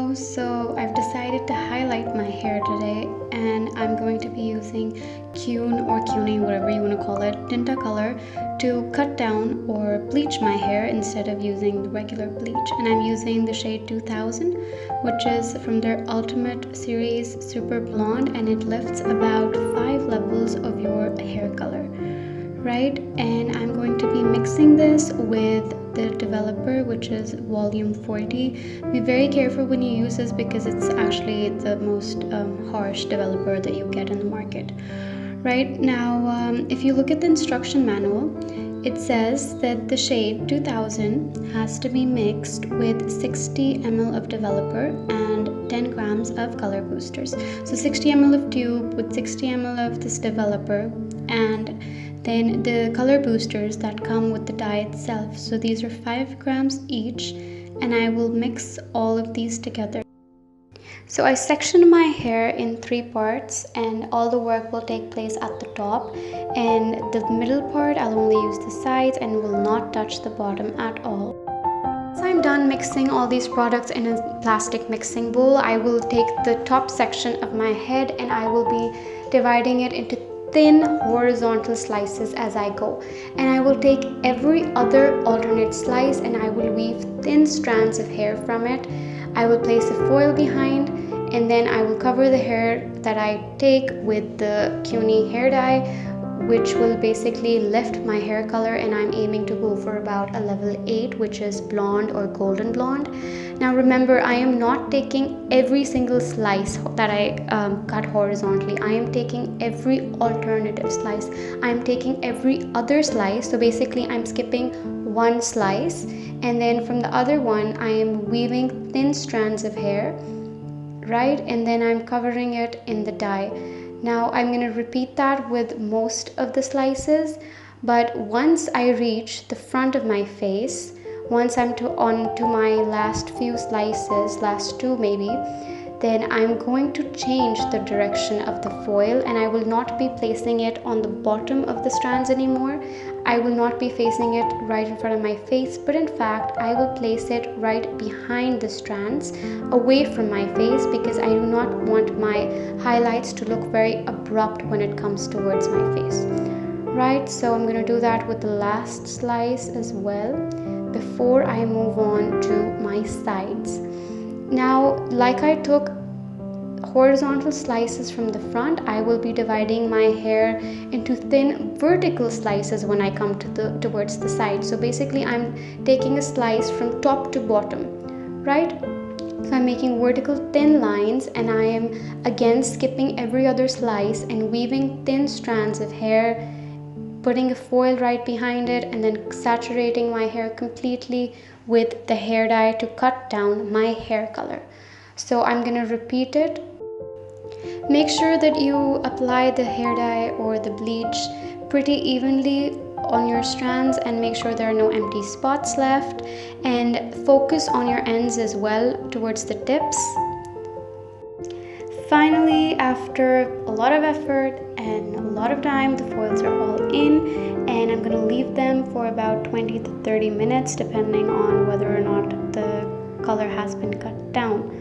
Hello, so I've decided to highlight my hair today, and I'm going to be using Keune or Keune, whatever you want to call it, tinta color to cut down or bleach my hair instead of using the regular bleach. And I'm using the shade 2000, which is from their Ultimate Series Super Blonde, and it lifts about 5 levels of your hair color. Right, and I'm going to be mixing this with the developer, which is volume 40. Be very careful when you use this because it's actually the most harsh developer that you get in the market. Right now, if you look at the instruction manual, it says that the shade 2000 has to be mixed with 60 ml of developer and 10 grams of color boosters. So 60 ml of tube with 60 ml of this developer, and then the color boosters that come with the dye itself. So these are 5 grams each, and I will mix all of these together. So I sectioned my hair in 3 parts, and all the work will take place at the top, and the middle part I'll only use the sides and will not touch the bottom at all. Once I'm done mixing all these products in a plastic mixing bowl, I will take the top section of my head and I will be dividing it into thin horizontal slices as I go, and I will take every other alternate slice and I will weave thin strands of hair from it. I will place a foil behind, and then I will cover the hair that I take with the Keune hair dye, which will basically lift my hair color, and I'm aiming to go for about a level 8, which is blonde or golden blonde. Now remember, I am not taking every single slice that I cut horizontally. I am taking every alternative slice. I am taking every other slice. So basically I'm skipping one slice, and then from the other one I am weaving thin strands of hair, right? And then I'm covering it in the dye. Now I'm going to repeat that with most of the slices, but once I reach the front of my face, once I'm on to my last few slices, last 2 maybe, then I'm going to change the direction of the foil, and I will not be placing it on the bottom of the strands anymore. I will not be facing it right in front of my face, but in fact I will place it right behind the strands, away from my face, because I do not want my highlights to look very abrupt when it comes towards my face. Right, so I'm going to do that with the last slice as well before I move on to my sides. Now, like I took horizontal slices from the front, I will be dividing my hair into thin vertical slices when I come towards the side. So basically I'm taking a slice from top to bottom, right? So I'm making vertical thin lines, and I am again skipping every other slice and weaving thin strands of hair, putting a foil right behind it, and then saturating my hair completely with the hair dye to cut down my hair color. So I'm going to repeat it. Make sure that you apply the hair dye or the bleach pretty evenly on your strands, and make sure there are no empty spots left, and focus on your ends as well towards the tips. Finally, after a lot of effort and a lot of time, the foils are all in, and I'm going to leave them for about 20 to 30 minutes depending on whether or not the color has been cut down.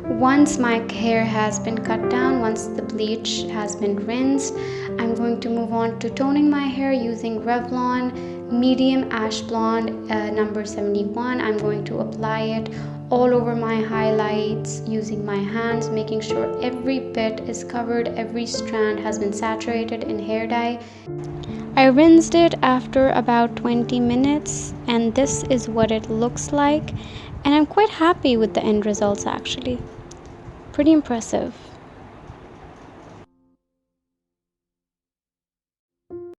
Once my hair has been cut down, once the bleach has been rinsed, I'm going to move on to toning my hair using Revlon medium ash blonde number 71. I'm going to apply it all over my highlights using my hands, making sure every bit is covered, every strand has been saturated in hair dye. I rinsed it after about 20 minutes, and this is what it looks like, and I'm quite happy with the end results actually. Pretty impressive.